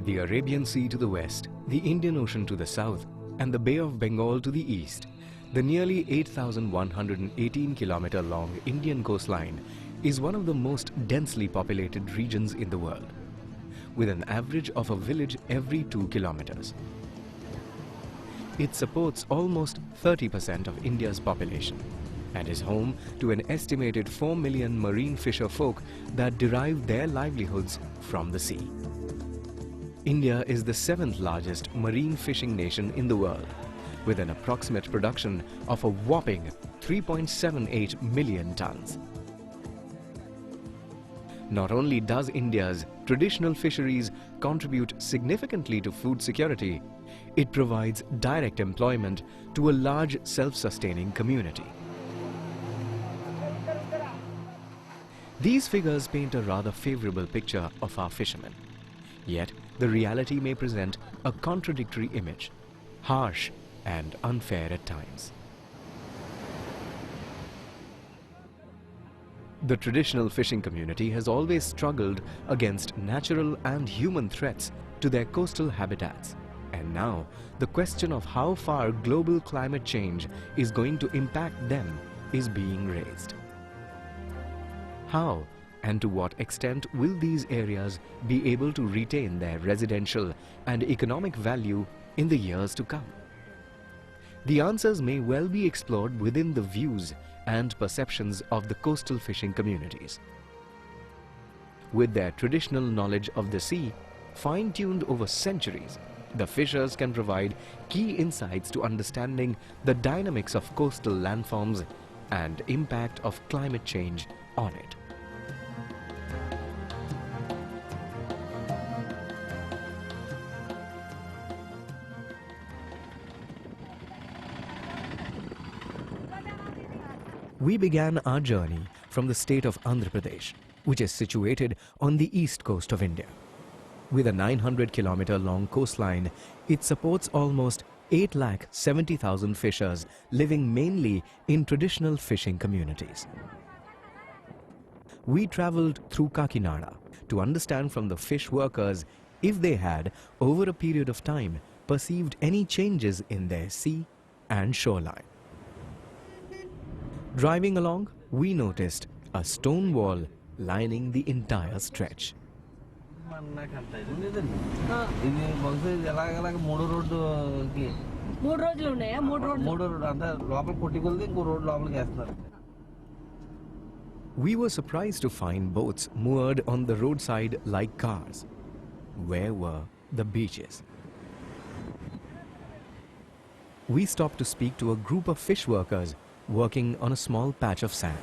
With the Arabian Sea to the west, the Indian Ocean to the south, and the Bay of Bengal to the east, the nearly 8,118-kilometer long Indian coastline is one of the most densely populated regions in the world, with an average of a village every 2 kilometers. It supports almost 30% of India's population and is home to an estimated 4 million marine fisher folk that derive their livelihoods from the sea. India is the 7th largest marine fishing nation in the world, with an approximate production of a whopping 3.78 million tons. Not only does India's traditional fisheries contribute significantly to food security, it provides direct employment to a large self-sustaining community. These figures paint a rather favorable picture of our fishermen. Yet, the reality may present a contradictory image, harsh and unfair at times. The traditional fishing community has always struggled against natural and human threats to their coastal habitats. And now, the question of how far global climate change is going to impact them is being raised. How and to what extent will these areas be able to retain their residential and economic value in the years to come? The answers may well be explored within the views and perceptions of the coastal fishing communities. With their traditional knowledge of the sea, fine-tuned over centuries, the fishers can provide key insights to understanding the dynamics of coastal landforms and impact of climate change on it. We began our journey from the state of Andhra Pradesh, which is situated on the east coast of India. With a 900-kilometer long coastline, it supports almost 8,70,000 fishers living mainly in traditional fishing communities. We traveled through Kakinada to understand from the fish workers if they had, over a period of time, perceived any changes in their sea and shoreline. Driving along, we noticed a stone wall lining the entire stretch. We were surprised to find boats moored on the roadside like cars. Where were the beaches? We stopped to speak to a group of fish workers working on a small patch of sand.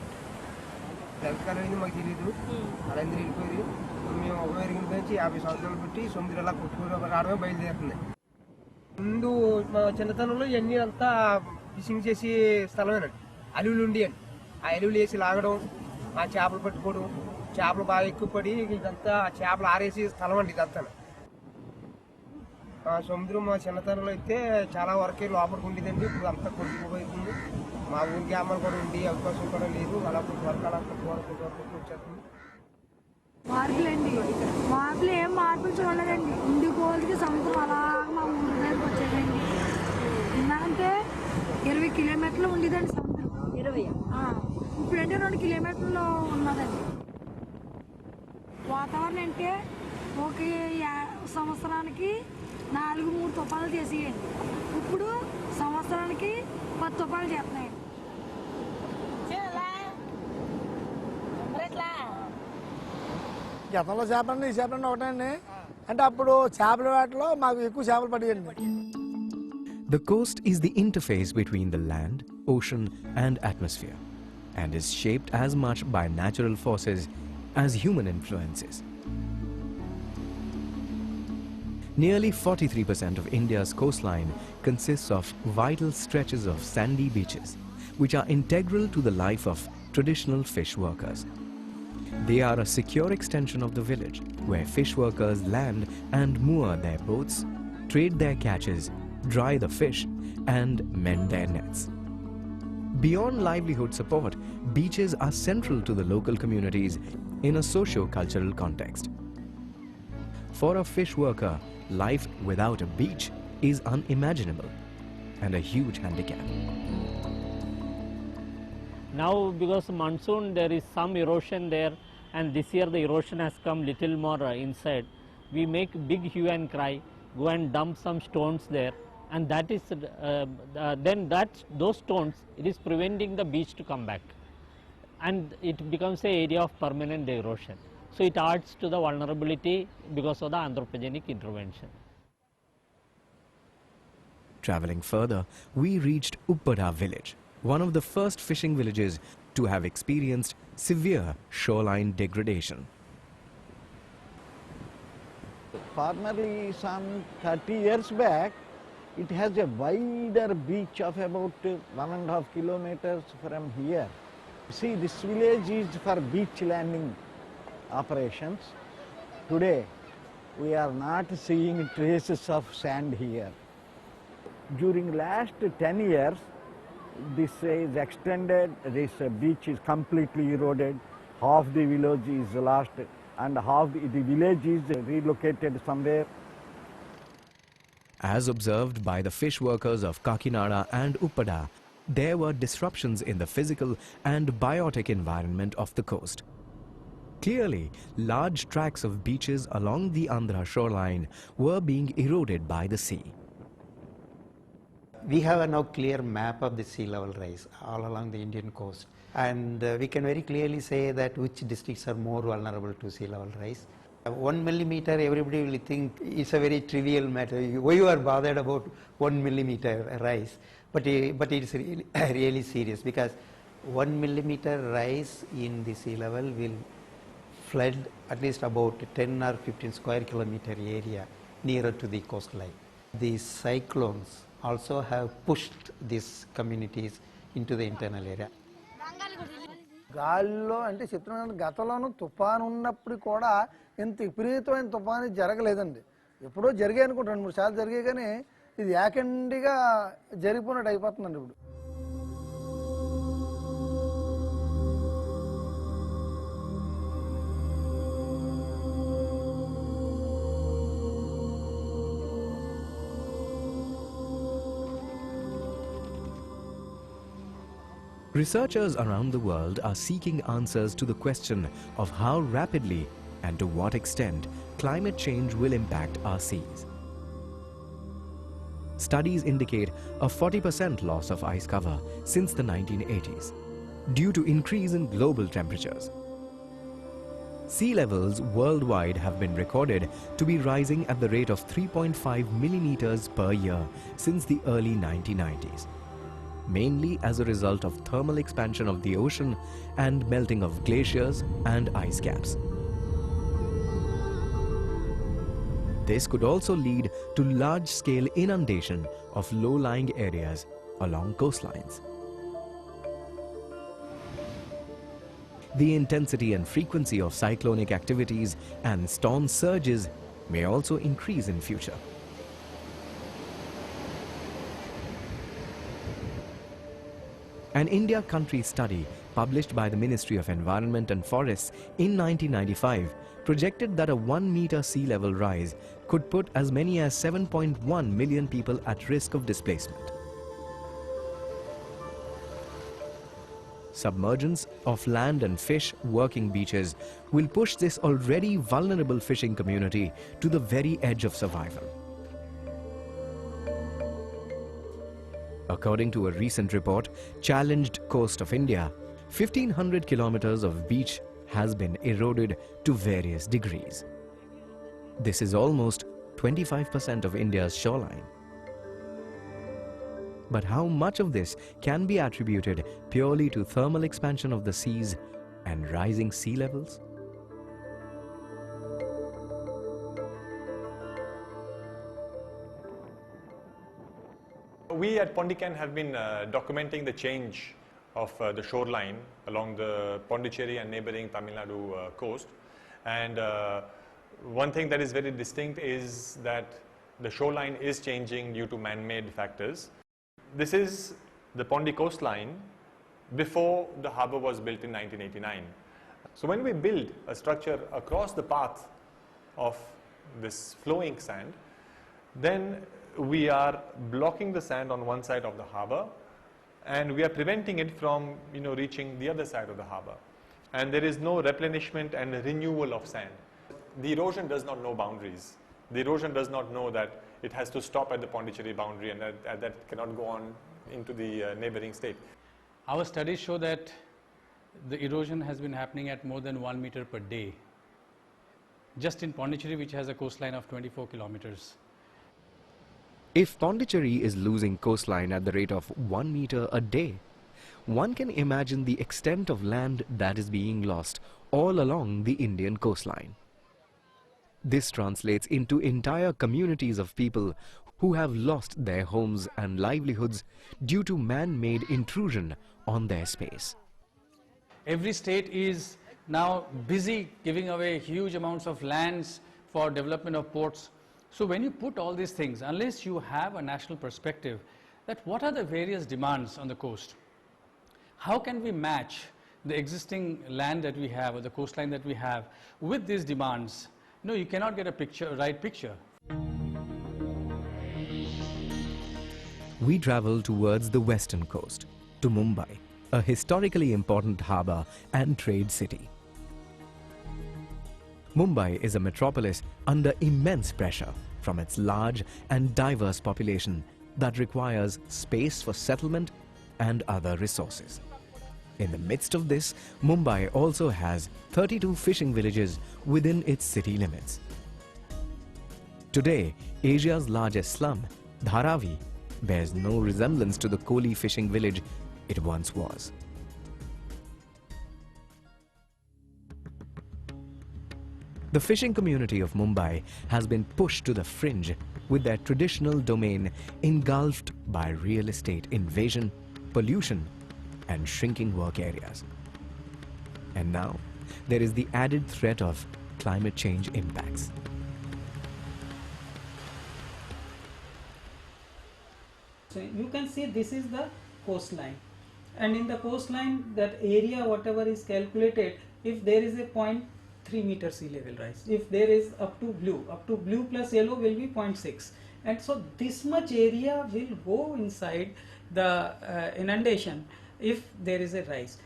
సముద్రం మా చిన్నతనంలో అయితే చాలా వరకే లోపలికి ఉండేదండి. ఇప్పుడు అంతా కొట్టుకుపోయింది. మా ఊరికి అమ్మలు కూడా ఉండి అవకాశం కూడా లేదు. అలా వరకు అలా వరకు వచ్చేస్తుంది. మార్పులండి, మార్పులు ఏం మార్పులు చూడలేదండి. ఇండి కోళ్ళకి సముద్రం అలా మా ఊరి దగ్గరికి వచ్చేదండి. అంటే 20 కిలోమీటర్లు ఉండేదండి సముద్రం. 20 ఇప్పుడంటే 2 కిలోమీటర్లు ఉన్నదండి. వాతావరణం అంటే ఒక సంవత్సరానికి 4-3 తుఫాలు చేసేయండి. ఇప్పుడు సంవత్సరానికి 10 తుఫాలు చేస్తున్నాయండి. గతంలో చేపలండి ఈ చేపలండి ఒకటండి. అంటే అప్పుడు చేపల వేటలో మాకు ఎక్కువ చేపలు పడేయండి. The coast is the interface between the land, ocean and atmosphere and is shaped as much by natural forces as human influences. Nearly 43% of India's coastline consists of vital stretches of sandy beaches, which are integral to the life of traditional fish workers. They are a secure extension of the village, where fish workers land and moor their boats, trade their catches, dry the fish, and mend their nets. Beyond livelihood support, beaches are central to the local communities in a socio-cultural context. For a fish worker, life without a beach is unimaginable and a huge handicap. Now because monsoon there is some erosion there, and this year the erosion has come little more inside. We make big hue and cry, go and dump some stones there, and that is those stones, it is preventing the beach to come back, and it becomes an area of permanent erosion. So it adds to the vulnerability because of the anthropogenic intervention. Traveling further, we reached Uppada village, one of the first fishing villages to have experienced severe shoreline degradation. Formerly, some 30 years back, it has a wider beach of about 1.5 kilometers from here. See, this village is for beach landing operations. Today, we are not seeing traces of sand here. During last 10 years, this is extended, this beach is completely eroded, half the village is lost and half the village is relocated somewhere. As observed by the fish workers of Kakinada and Uppada, there were disruptions in the physical and biotic environment of the coast. Clearly, large tracts of beaches along the Andhra shoreline were being eroded by the sea. We have a now clear map of the sea level rise all along the Indian coast, and we can very clearly say that which districts are more vulnerable to sea level rise. 1 millimeter, everybody will think it's a very trivial matter. Why you are bothered about 1 millimeter rise? But it's really, really serious, because 1 millimeter rise in the sea level will flood at least about 10 or 15 square kilometer area nearer to the coastline. These cyclones also have pushed these communities into the internal area. గాల్లో అంటే చెప్తున్నాను, గతంలోనూ తుఫాను ఉన్నప్పుడు కూడా ఇంత విపరీతమైన తుఫాను జరగలేదండి. ఎప్పుడో జరిగాయి అనుకుంటా, 2-3 సార్లు జరిగాయి, కానీ ఇది ఏకండిగా జరిగిపోయినట్టు అయిపోతుందండి ఇప్పుడు. Researchers around the world are seeking answers to the question of how rapidly and to what extent climate change will impact our seas. Studies indicate a 40% loss of ice cover since the 1980s due to increase in global temperatures. Sea levels worldwide have been recorded to be rising at the rate of 3.5 millimeters per year since the early 1990s. Mainly as a result of thermal expansion of the ocean and melting of glaciers and ice caps. This could also lead to large-scale inundation of low-lying areas along coastlines. The intensity and frequency of cyclonic activities and storm surges may also increase in future. An India country study published by the Ministry of Environment and Forests in 1995 projected that a 1 meter sea level rise could put as many as 7.1 million people at risk of displacement. Submergence of land and fish working beaches will push this already vulnerable fishing community to the very edge of survival. According to a recent report, challenged coast of India, 1,500 kilometers of beach has been eroded to various degrees. This is almost 25% of India's shoreline. But how much of this can be attributed purely to thermal expansion of the seas and rising sea levels? We at Pondicherry have been documenting the change of the shoreline along the Pondicherry and neighboring Tamil Nadu coast. And one thing that is very distinct is that the shoreline is changing due to man-made factors. This is the Pondi coastline before the harbour was built in 1989. So when we build a structure across the path of this flowing sand, then we are blocking the sand on one side of the harbor, and we are preventing it from, reaching the other side of the harbor. And there is no replenishment and renewal of sand. The erosion does not know boundaries. The erosion does not know that it has to stop at the Pondicherry boundary and that cannot go on into the neighboring state. Our studies show that the erosion has been happening at more than 1 meter per day. Just in Pondicherry, which has a coastline of 24 kilometers. If Pondicherry is losing coastline at the rate of 1 meter a day, one can imagine the extent of land that is being lost all along the Indian coastline. This translates into entire communities of people who have lost their homes and livelihoods due to man-made intrusion on their space. Every state is now busy giving away huge amounts of lands for development of ports. So when you put all these things, unless you have a national perspective, that what are the various demands on the coast? How can we match the existing land that we have or the coastline that we have with these demands? No, you cannot get a right picture. We travel towards the western coast, to Mumbai, a historically important harbour and trade city. Mumbai is a metropolis under immense pressure from its large and diverse population that requires space for settlement and other resources. In the midst of this, Mumbai also has 32 fishing villages within its city limits. Today, Asia's largest slum, Dharavi, bears no resemblance to the Koli fishing village it once was. The fishing community of Mumbai has been pushed to the fringe with their traditional domain engulfed by real estate invasion, pollution, and shrinking work areas. And now, there is the added threat of climate change impacts. So you can see this is the coastline, and in the coastline that area whatever is calculated, if there is a 0.3 meter sea level rise, if there is up to blue plus yellow will be 0.6, and so this much area will go inside the inundation if there is a rise.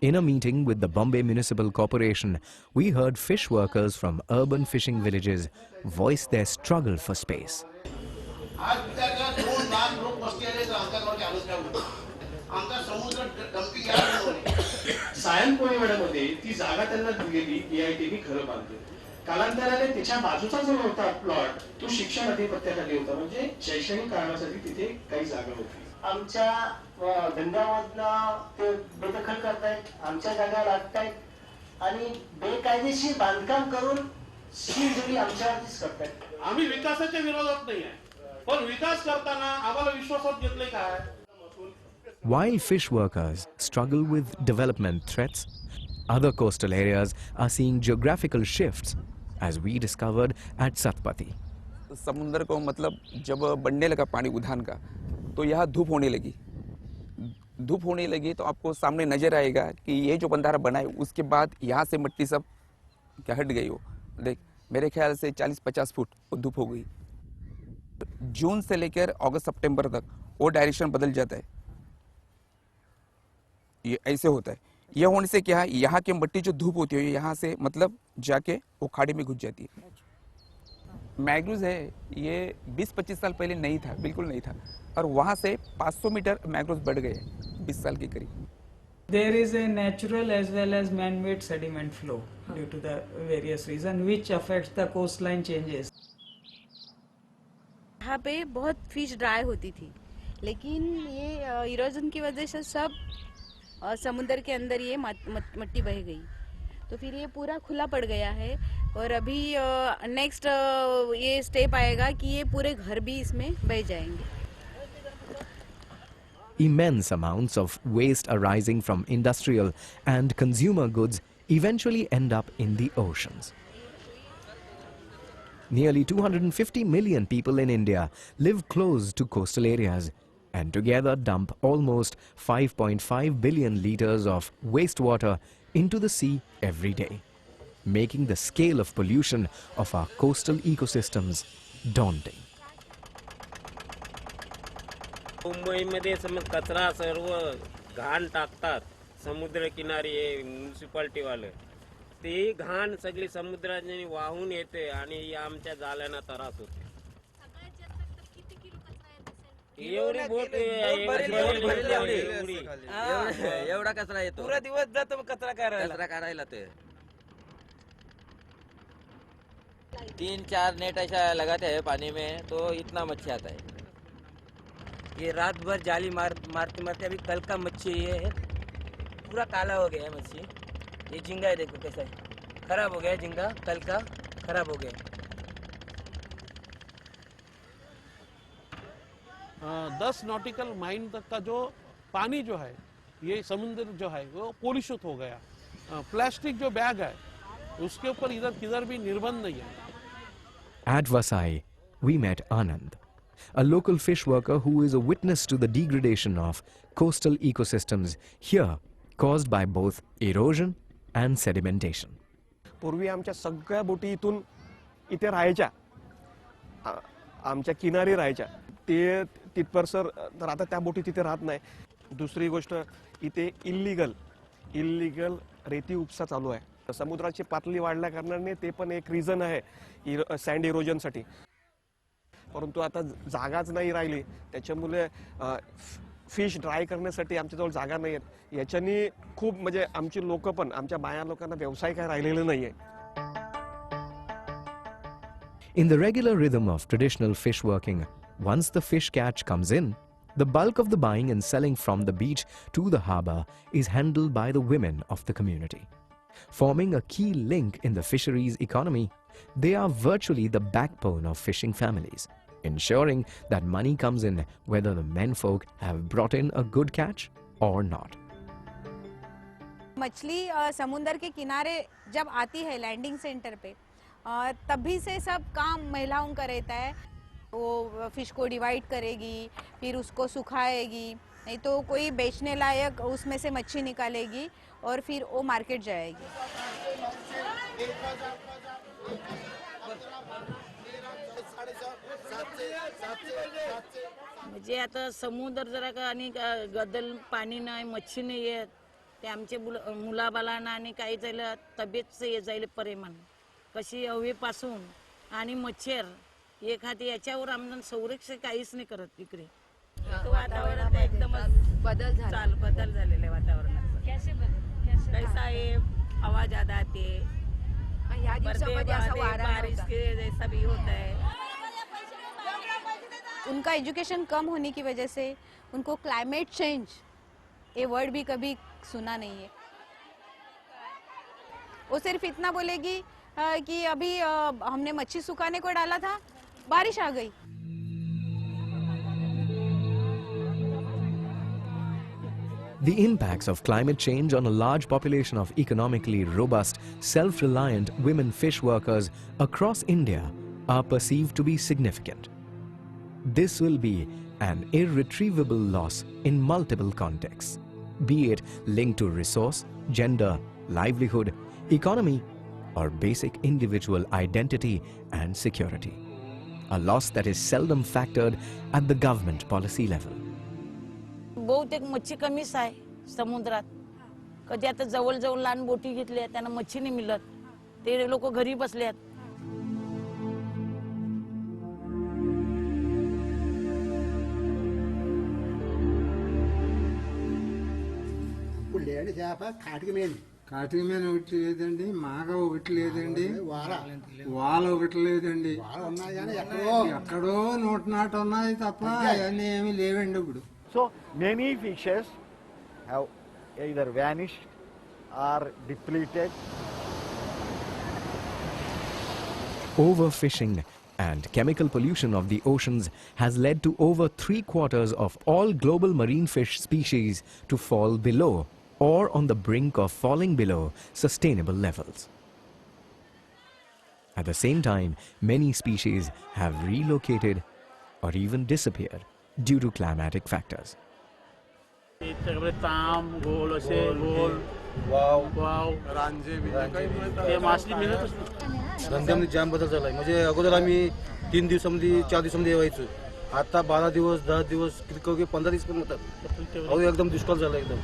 In a meeting with the Bombay Municipal Corporation, we heard fish workers from urban fishing villages voice their struggle for space. कालांतराने त्याच्या बाजूचा जो होता plot तो शिक्षण अधिपत्याखाली होता म्हणजे शैक्षणिक कारणासाठी तिथे काही जागा होती आमच्या धंद्यामधला ते बेदखल करतायत आमच्या जागा लागतायत आणि बेकायदेशीर बांधकाम करून सीलजोडी आमच्यावरतीच करतायत आम्ही विकासाच्या विरोधात नाही आहे पण विकास करताना आम्हाला विश्वासात घेतले काय. While fish workers struggle with development threats, other coastal areas are seeing geographical shifts, as we discovered at Satpati. समुद्र को मतलब जब बढ़ने लगा पानी उधान का तो यहाँ धूप होने लगी तो आपको सामने नजर आएगा कि ये जो बंधारा बना है उसके बाद यहाँ से मिट्टी सब क्या हट गई हो. देख मेरे ख्याल से 40-50 फुट धूप हो गई. जून से लेकर अगस्त सितंबर तक वो डायरेक्शन बदल जाता है. ये ऐसे होता है. यह होने से क्या है यहाँ की मिट्टी जो धूप होती है यहाँ से मतलब जाके वो खाड़ी में घुस जाती है. मैग्रोव्स है ये 20-25 साल पहले नहीं था, बिल्कुल नहीं था, और वहाँ से 500 मीटर मैग्रोव्स बढ़ गए 20 साल के करीब. There is a natural as well as man-made sediment flow due to the various reasons which affects the coastline changes. यहाँ पे बहुत फिश ड्राई होती थी, लेकिन ये इरोजन की वजह से सब समुद्र के अंदर ये मिट्टी बह गई, तो फिर ये पूरा खुला पड़ गया है. और अभी नेक्स्ट ये स्टेप आएगा कि ये पूरे घर भी इसमें बह जाएंगे. Immense amounts of waste arising from industrial and consumer goods eventually end up in the oceans. Nearly 250 million people in India live close to coastal areas and together dump almost 5.5 billion litres of wastewater into the sea every day. making the scale of pollution of our coastal ecosystems daunting. मुंबईमध्ये समज कचरा सर्व घाण टाकतात समुद्र किनारी municipality वाले ते घाण सगळी समुद्राने वाहून येते आणि आमच्या जाळ्यांना त्रास होते एवढी बोट एवढा कचरा येतो पुरा दिवस जातो कचरा काढायला ते 3-4 नेट ऐसा लगाते हैं पानी में तो इतना मच्छी आता है ये रात भर जाली मारते मारते अभी कल का मच्छी ये पूरा काला हो गया है मच्छी ये झींगा है देखो कैसा है खराब हो गया है झींगा कल का खराब हो गया 10 नॉटिकल माइल तक का जो पानी जो है ये समुद्र जो है वो पोल्यूशित हो गया प्लास्टिक जो बैग है उसके ऊपर इधर किधर भी निर्बंध नहीं है At Vasai, we met Anand, a local fish worker who is a witness to the degradation of coastal ecosystems here caused by both erosion and sedimentation. पूर्वी आमच्या सगळ्या बोटी इथून इथे राहायच्या आमच्या किनारी राहायच्या ते तिथपर्सर तर आता त्या बोटी तिथे राहत नाही. दुसरी गोष्ट इथे इल्लीगल रेती उपसा चालू आहे. समुद्राची पातळी वाढल्या कारणाने ते पण एक रिझन आहे सँड इरोजनसाठी. परंतु आता जागाच नाही राहिली त्याच्यामुळे फिश ड्राय करण्यासाठी आमच्याजवळ जागा नाही आहेत. याच्यानी खूप म्हणजे आमची लोक पण आमच्या बाया लोकांना व्यवसाय काय राहिलेला नाहीये. In the regular rhythm of traditional fish working, once the fish catch comes in, the bulk of the buying and selling from the beach to the harbour is handled by the women of the community. Forming a key link in the fisheries economy, they are virtually the backbone of fishing families, ensuring that money comes in whether the menfolk have brought in a good catch or not. मछली समुद्र के किनारे जब आती है landing centre पे तभी से सब काम महिलाओं का रहता है. वो फिश को डिवाइड करेगी, फिर उसको सुखाएगी, नहीं तो कोई बेचने लायक उसमें से मच्छी निकालेगी और फिर वो मार्केट जाएगी. म्हणजे आता समुद्र जरा का आणि गदल पाणी नाही मच्छी नाही येत ते आमचे मुलाबालांना आणि काही झालं तब्येत ये जाईल परिमाण कशी हवेपासून आणि मच्छर एखादी याच्यावर आमदार संरक्षण काहीच नाही करत इकडे. वातावरण एकदम बदल झालेलं आहे वातावरणाचं. कैसा है हवा ज्यादा आती है बारिश के जैसा भी होता है. उनका एजुकेशन कम होने की वजह से उनको क्लाइमेट चेंज ये वर्ड भी कभी सुना नहीं है. वो सिर्फ इतना बोलेगी कि अभी हमने मच्छी सुखाने को डाला था बारिश आ गई. The impacts of climate change on a large population of economically robust, self-reliant women fish workers across India are perceived to be significant. This will be an irretrievable loss in multiple contexts, be it linked to resource, gender, livelihood, economy, or basic individual identity and security. A loss that is seldom factored at the government policy level. बहुतेक मच्छी कमीच आहे समुद्रात. कधी आता जवळ जवळ लहान बोटी घेतल्या त्यांना मच्छी नाही मिळत ते लोक घरी बसल्यात. కాటికి మీద ఒకటి లేదండి, మాగ ఒకటి లేదండి, వాల ఒకటి లేదండి, ఎక్కడో 100 ఉన్నాయి తప్ప అవన్నీ ఏమీ లేవండి ఇప్పుడు. So many fishes have either vanished or depleted. Overfishing and chemical pollution of the oceans has led to over 3/4 of all global marine fish species to fall below or on the brink of falling below sustainable levels. At the same time, many species have relocated or even disappeared due to climatic factors. त्याच्याकडे ताम गोल असे गोल वाव रांजे ते मासली मिळतच नाही. धंद्यामध्ये जाम बदल झालाय. म्हणजे अगोदर आम्ही 3 दिवसामध्ये 4 दिवसामध्ये यायचो. आता 12 दिवस 10 दिवस किती 15 दिवस पण होतात. अहो एकदम दुष्काळ झाला एकदम.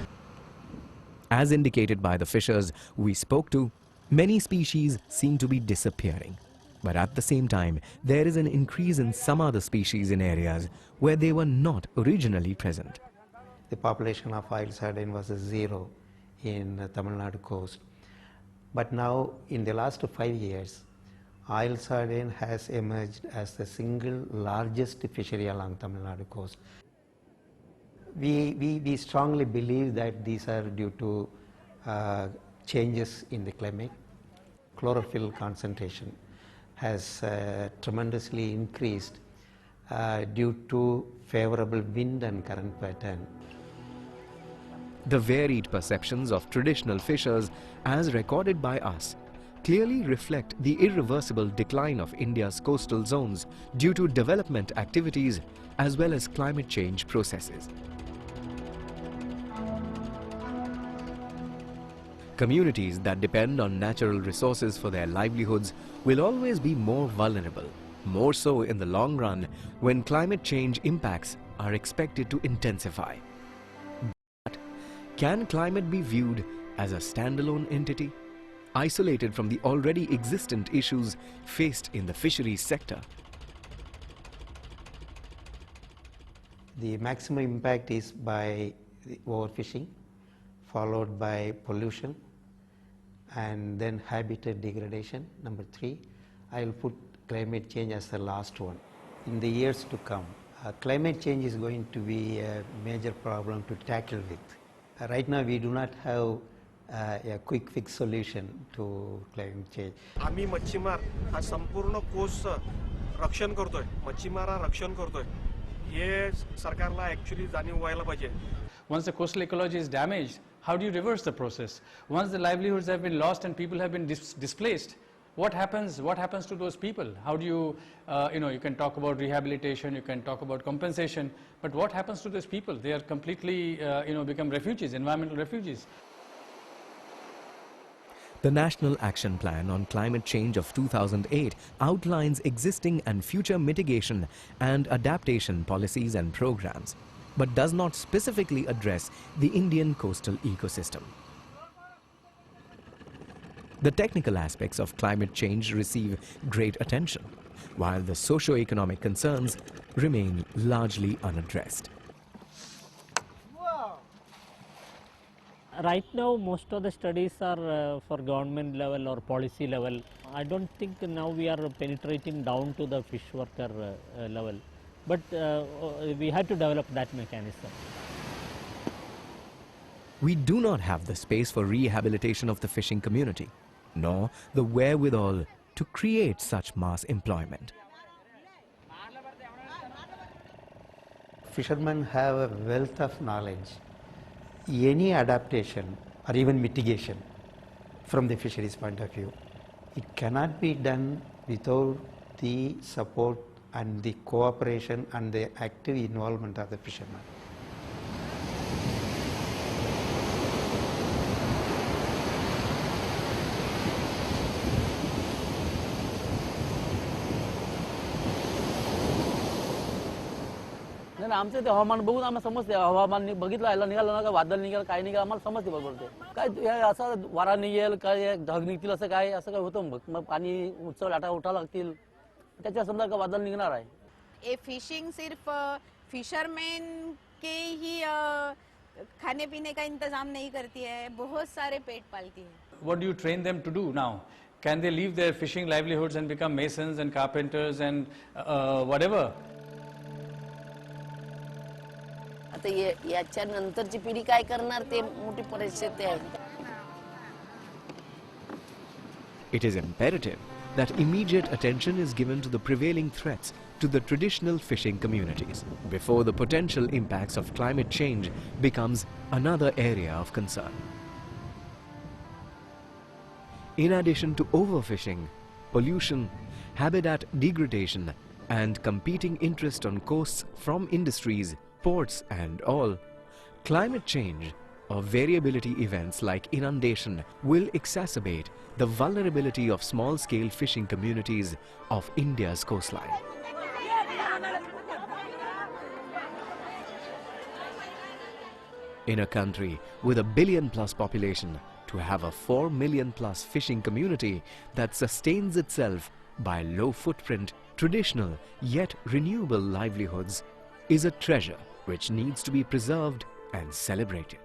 As indicated by the fishers we spoke to, many species seem to be disappearing. But at the same time, there is an increase in some other species in areas where they were not originally present. The population of oil sardine was 0 in Tamil Nadu coast. But now, in the last 5 years, oil sardine has emerged as the single largest fishery along Tamil Nadu coast. We strongly believe that these are due to changes in the climate. Chlorophyll concentration has tremendously increased due to favorable wind and current pattern. The varied perceptions of traditional fishers, as recorded by us, clearly reflect the irreversible decline of India's coastal zones due to development activities as well as climate change processes. Communities that depend on natural resources for their livelihoods will always be more vulnerable, more so in the long run when climate change impacts are expected to intensify. But can climate be viewed as a standalone entity, isolated from the already existent issues faced in the fisheries sector? The maximum impact is by the overfishing, followed by pollution, and then habitat degradation. Number 3, I will put climate change as the last one. In the years to come, climate change is going to be a major problem to tackle with. Right now we do not have a quick fix solution to climate change. आम्ही मच्छीमार हा संपूर्ण coast रक्षण करतोय. मच्छीमार हा रक्षण करतोय. हे सरकारला ॲक्च्युअली जाणीव व्हायला पाहिजे. Once the coastal ecology is damaged, how do you reverse the process? Once the livelihoods have been lost and people have been displaced, what happens to those people? How do you, you can talk about rehabilitation, you can talk about compensation, but what happens to those people? They are completely, become refugees, environmental refugees. The National Action Plan on Climate Change of 2008 outlines existing and future mitigation and adaptation policies and programs, but does not specifically address the Indian coastal ecosystem. The technical aspects of climate change receive great attention, while the socio-economic concerns remain largely unaddressed. Right now, most of the studies are for government level or policy level. I don't think now we are penetrating down to the fish worker level, but we had to develop that mechanism. We do not have the space for rehabilitation of the fishing community, nor the wherewithal to create such mass employment. Fishermen have a wealth of knowledge. Any adaptation or even mitigation from the fisheries point of view, it cannot be done without the support and the cooperation and the active involvement of the fishermen. आमचं ते हवामान बघून आम्हाला समजते. हवामान बघितलं याला निघालं ना का वादळ निघालं काय निघालं आम्हाला समजते बरोबर. ते काय असं वारा निघेल काय ढग निघतील असं काय होतं. मग पाणी उत्सव लाटा उठा लागतील त्याच्या समजा का वादळ निघणार आहे. ये फिशिंग सिर्फ फिशरमैन के ही खाने पीने का इंतजाम नहीं करती है, बहुत सारे पेट पालती है. What do you train them to do now? Can they leave their fishing livelihoods and become masons and carpenters and whatever? आता याच्या नंतरची पिढी काय करणार ते मोठी परिस्थिती आहे. It is imperative that immediate attention is given to the prevailing threats to the traditional fishing communities before the potential impacts of climate change becomes another area of concern. In addition to overfishing, pollution, habitat degradation, and competing interest on coasts from industries, ports and all, Climate change or variability events like inundation will exacerbate the vulnerability of small-scale fishing communities of India's coastline. In a country with a billion-plus population, to have a 4 million-plus fishing community that sustains itself by low-footprint, traditional yet renewable livelihoods is a treasure which needs to be preserved and celebrated.